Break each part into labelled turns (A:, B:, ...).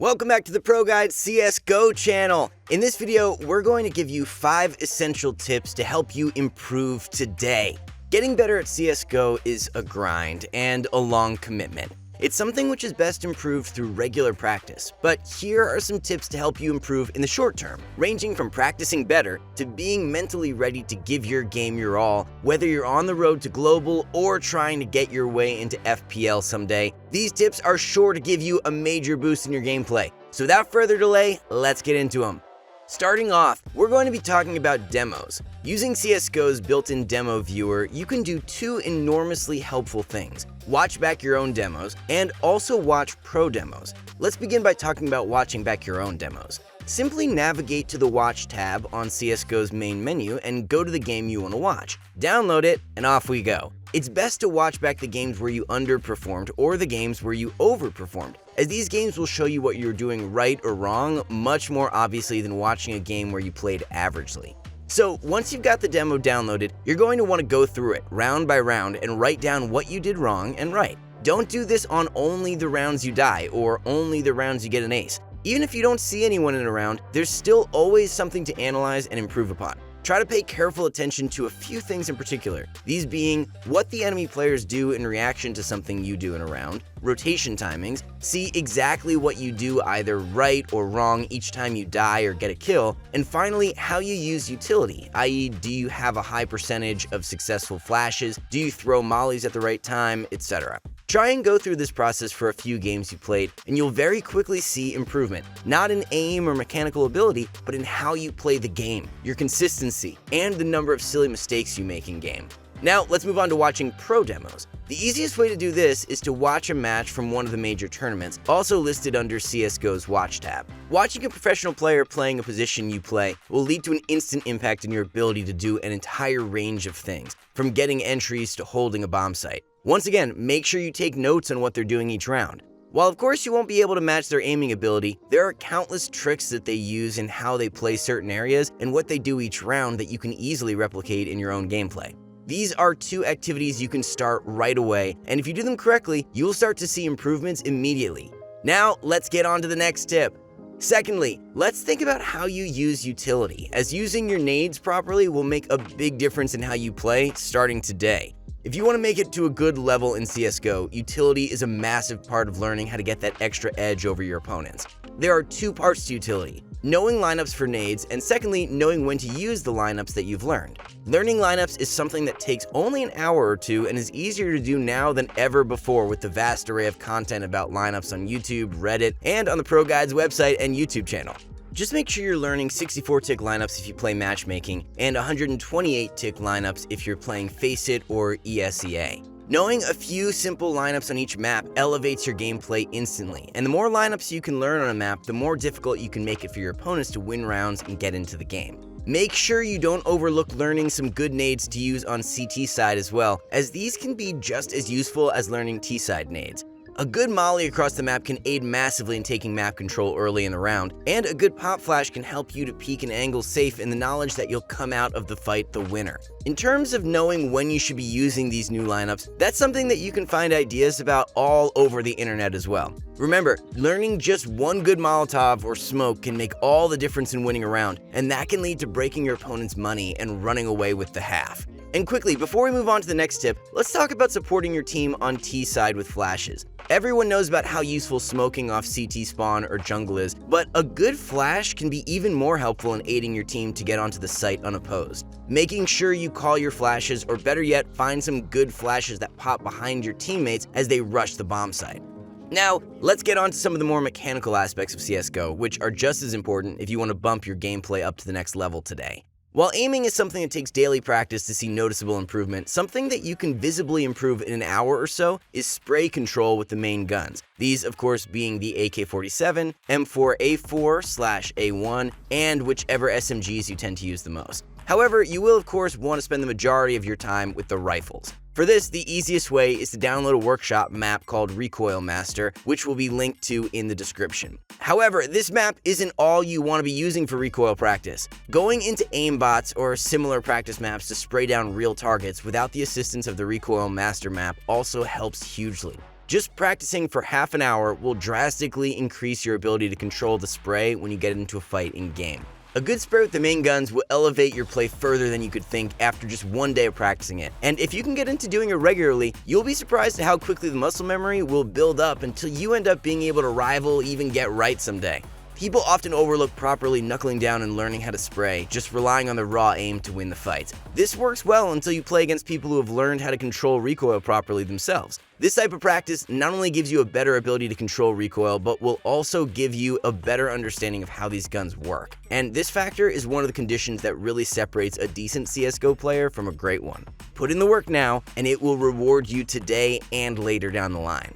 A: Welcome back to the ProGuides CSGO channel. In this video, we're going to give you 5 essential tips to help you improve today. Getting better at CSGO is a grind and a long commitment. It's something which is best improved through regular practice, but here are some tips to help you improve in the short term, ranging from practicing better to being mentally ready to give your game your all, whether you're on the road to global or trying to get your way into FPL someday. These tips are sure to give you a major boost in your gameplay. So without further delay, let's get into them. Starting off, we're going to be talking about demos. Using CSGO's built-in demo viewer, you can do 2 enormously helpful things. Watch back your own demos, and also watch pro demos. Let's begin by talking about watching back your own demos. Simply navigate to the Watch tab on CSGO's main menu and go to the game you want to watch. Download it, and off we go. It's best to watch back the games where you underperformed or the games where you overperformed, as these games will show you what you're doing right or wrong much more obviously than watching a game where you played averagely. So once you've got the demo downloaded, you're going to want to go through it round by round and write down what you did wrong and right. Don't do this on only the rounds you die or only the rounds you get an ace. Even if you don't see anyone in a round, there's still always something to analyze and improve upon. Try to pay careful attention to a few things in particular, these being what the enemy players do in reaction to something you do in a round, rotation timings, see exactly what you do either right or wrong each time you die or get a kill, and finally, how you use utility, i.e. do you have a high percentage of successful flashes, do you throw mollies at the right time, etc. Try and go through this process for a few games you played, and you'll very quickly see improvement, not in aim or mechanical ability, but in how you play the game, your consistency, and the number of silly mistakes you make in game. Now, let's move on to watching pro demos. The easiest way to do this is to watch a match from one of the major tournaments, also listed under CSGO's Watch tab. Watching a professional player playing a position you play will lead to an instant impact in your ability to do an entire range of things, from getting entries to holding a bomb site. Once again, make sure you take notes on what they're doing each round. While of course you won't be able to match their aiming ability, there are countless tricks that they use in how they play certain areas and what they do each round that you can easily replicate in your own gameplay. These are 2 activities you can start right away, and if you do them correctly, you will start to see improvements immediately. Now, let's get on to the next tip. Secondly, let's think about how you use utility, as using your nades properly will make a big difference in how you play starting today. If you want to make it to a good level in CSGO, utility is a massive part of learning how to get that extra edge over your opponents. There are 2 parts to utility: knowing lineups for nades, and secondly, knowing when to use the lineups that you've learned. Learning lineups is something that takes only an hour or 2 and is easier to do now than ever before with the vast array of content about lineups on YouTube, Reddit, and on the ProGuides website and YouTube channel. Just make sure you're learning 64-tick lineups if you play matchmaking, and 128-tick lineups if you're playing Faceit or ESEA. Knowing a few simple lineups on each map elevates your gameplay instantly, and the more lineups you can learn on a map, the more difficult you can make it for your opponents to win rounds and get into the game. Make sure you don't overlook learning some good nades to use on CT side as well, as these can be just as useful as learning T side nades. A good molly across the map can aid massively in taking map control early in the round, and a good pop flash can help you to peek and angle safe in the knowledge that you'll come out of the fight the winner. In terms of knowing when you should be using these new lineups, that's something that you can find ideas about all over the internet as well. Remember, learning just one good Molotov or smoke can make all the difference in winning a round, and that can lead to breaking your opponent's money and running away with the half. And quickly, before we move on to the next tip, let's talk about supporting your team on T side with flashes. Everyone knows about how useful smoking off CT spawn or jungle is, but a good flash can be even more helpful in aiding your team to get onto the site unopposed. Making sure you call your flashes, or better yet, find some good flashes that pop behind your teammates as they rush the bomb site. Now, let's get on to some of the more mechanical aspects of CSGO, which are just as important if you want to bump your gameplay up to the next level today. While aiming is something that takes daily practice to see noticeable improvement, something that you can visibly improve in an hour or so is spray control with the main guns. These, of course, being the AK-47, M4A4/A1, and whichever SMGs you tend to use the most. However, you will of course want to spend the majority of your time with the rifles. For this, the easiest way is to download a workshop map called Recoil Master, which will be linked to in the description. However, this map isn't all you want to be using for recoil practice. Going into aimbots or similar practice maps to spray down real targets without the assistance of the Recoil Master map also helps hugely. Just practicing for half an hour will drastically increase your ability to control the spray when you get into a fight in game. A good spray with the main guns will elevate your play further than you could think after just one day of practicing it. And if you can get into doing it regularly, you'll be surprised at how quickly the muscle memory will build up until you end up being able to rival, even get right someday. People often overlook properly knuckling down and learning how to spray, just relying on the raw aim to win the fight. This works well until you play against people who have learned how to control recoil properly themselves. This type of practice not only gives you a better ability to control recoil, but will also give you a better understanding of how these guns work. And this factor is one of the conditions that really separates a decent CSGO player from a great one. Put in the work now, and it will reward you today and later down the line.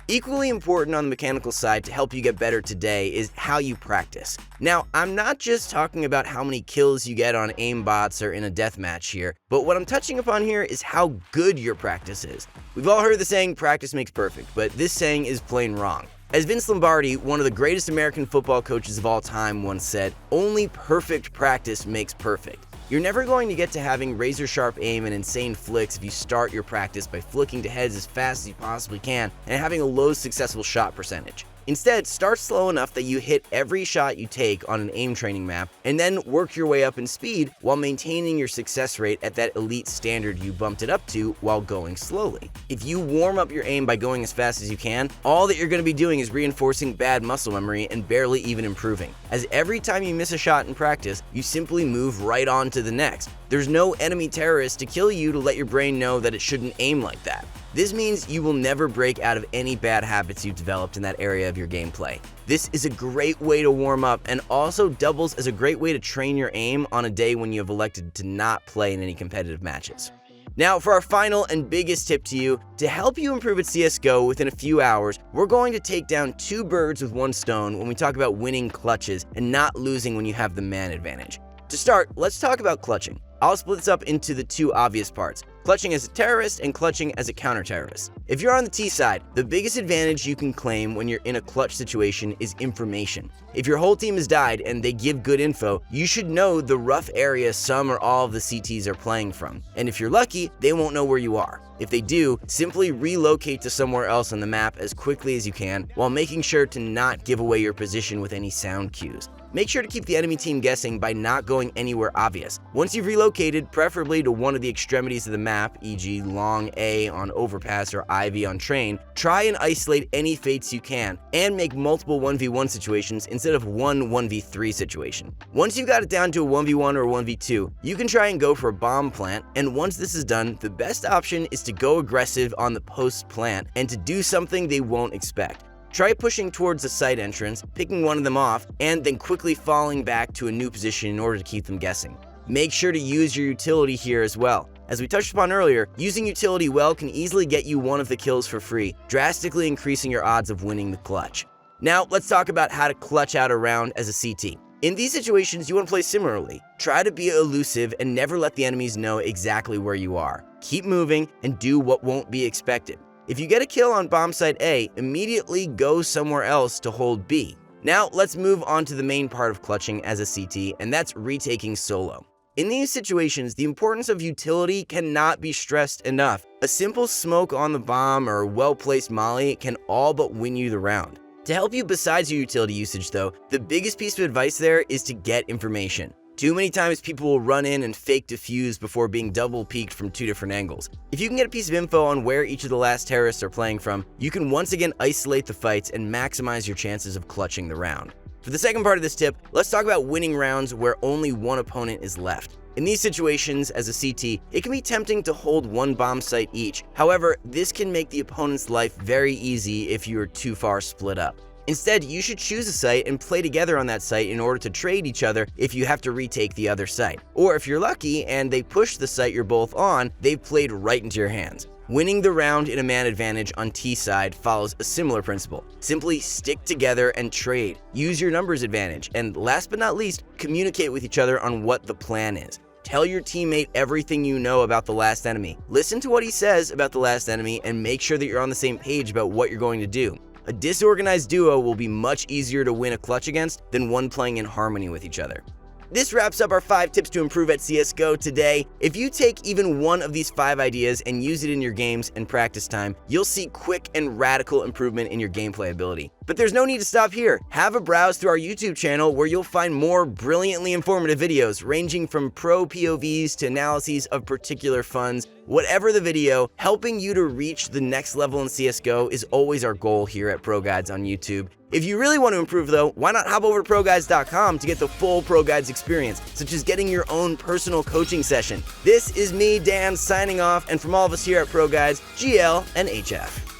A: Equally important on the mechanical side to help you get better today is how you practice. Now, I'm not just talking about how many kills you get on aimbots or in a deathmatch here, but what I'm touching upon here is how good your practice is. We've all heard the saying, practice makes perfect, but this saying is plain wrong. As Vince Lombardi, one of the greatest American football coaches of all time, once said, only perfect practice makes perfect. You're never going to get to having razor-sharp aim and insane flicks if you start your practice by flicking to heads as fast as you possibly can and having a low successful shot percentage. Instead, start slow enough that you hit every shot you take on an aim training map, and then work your way up in speed while maintaining your success rate at that elite standard you bumped it up to while going slowly. If you warm up your aim by going as fast as you can, all that you're going to be doing is reinforcing bad muscle memory and barely even improving, as every time you miss a shot in practice, you simply move right on to the next. There's no enemy terrorist to kill you to let your brain know that it shouldn't aim like that. This means you will never break out of any bad habits you've developed in that area of your gameplay. This is a great way to warm up and also doubles as a great way to train your aim on a day when you have elected to not play in any competitive matches. Now, for our final and biggest tip to you, to help you improve at CSGO within a few hours, we're going to take down 2 birds with 1 stone when we talk about winning clutches and not losing when you have the man advantage. To start, let's talk about clutching. I'll split this up into the 2 obvious parts, clutching as a terrorist and clutching as a counter-terrorist. If you're on the T side, the biggest advantage you can claim when you're in a clutch situation is information. If your whole team has died and they give good info, you should know the rough area some or all of the CTs are playing from. And if you're lucky, they won't know where you are. If they do, simply relocate to somewhere else on the map as quickly as you can, while making sure to not give away your position with any sound cues. Make sure to keep the enemy team guessing by not going anywhere obvious. Once you've relocated, preferably to one of the extremities of the map, e.g. long A on overpass or Ivy on train, try and isolate any fates you can, and make multiple 1v1 situations instead of one 1v3 situation. Once you've got it down to a 1v1 or a 1v2, you can try and go for a bomb plant, and once this is done, the best option is to go aggressive on the post plant and to do something they won't expect. Try pushing towards the site entrance, picking one of them off, and then quickly falling back to a new position in order to keep them guessing. Make sure to use your utility here as well. As we touched upon earlier, using utility well can easily get you one of the kills for free, drastically increasing your odds of winning the clutch. Now, let's talk about how to clutch out a round as a CT. In these situations, you want to play similarly. Try to be elusive and never let the enemies know exactly where you are. Keep moving and do what won't be expected. If you get a kill on bomb site A, immediately go somewhere else to hold B. Now let's move on to the main part of clutching as a CT, and that's retaking solo. In these situations, the importance of utility cannot be stressed enough. A simple smoke on the bomb or well-placed molly can all but win you the round. To help you besides your utility usage though, the biggest piece of advice there is to get information. Too many times people will run in and fake defuse before being double peeked from 2 different angles. If you can get a piece of info on where each of the last terrorists are playing from, you can once again isolate the fights and maximize your chances of clutching the round. For the second part of this tip, let's talk about winning rounds where only one opponent is left. In these situations, as a CT, it can be tempting to hold one bomb site each. However, this can make the opponent's life very easy if you are too far split up. Instead, you should choose a site and play together on that site in order to trade each other if you have to retake the other site. Or if you're lucky and they push the site you're both on, they've played right into your hands. Winning the round in a man advantage on T side follows a similar principle. Simply stick together and trade. Use your numbers advantage, and last but not least, communicate with each other on what the plan is. Tell your teammate everything you know about the last enemy. Listen to what he says about the last enemy and make sure that you're on the same page about what you're going to do. A disorganized duo will be much easier to win a clutch against than one playing in harmony with each other. this wraps up our 5 tips to improve at CSGO today. If you take even one of these 5 ideas and use it in your games and practice time, you'll see quick and radical improvement in your gameplay ability. But there's no need to stop here. Have a browse through our YouTube channel where you'll find more brilliantly informative videos ranging from pro POVs to analyses of particular funds. Whatever the video, helping you to reach the next level in CSGO is always our goal here at ProGuides on YouTube. If you really want to improve though, why not hop over to ProGuides.com to get the full ProGuides experience, such as getting your own personal coaching session. This is me, Dan, signing off, and from all of us here at ProGuides, GL and HF.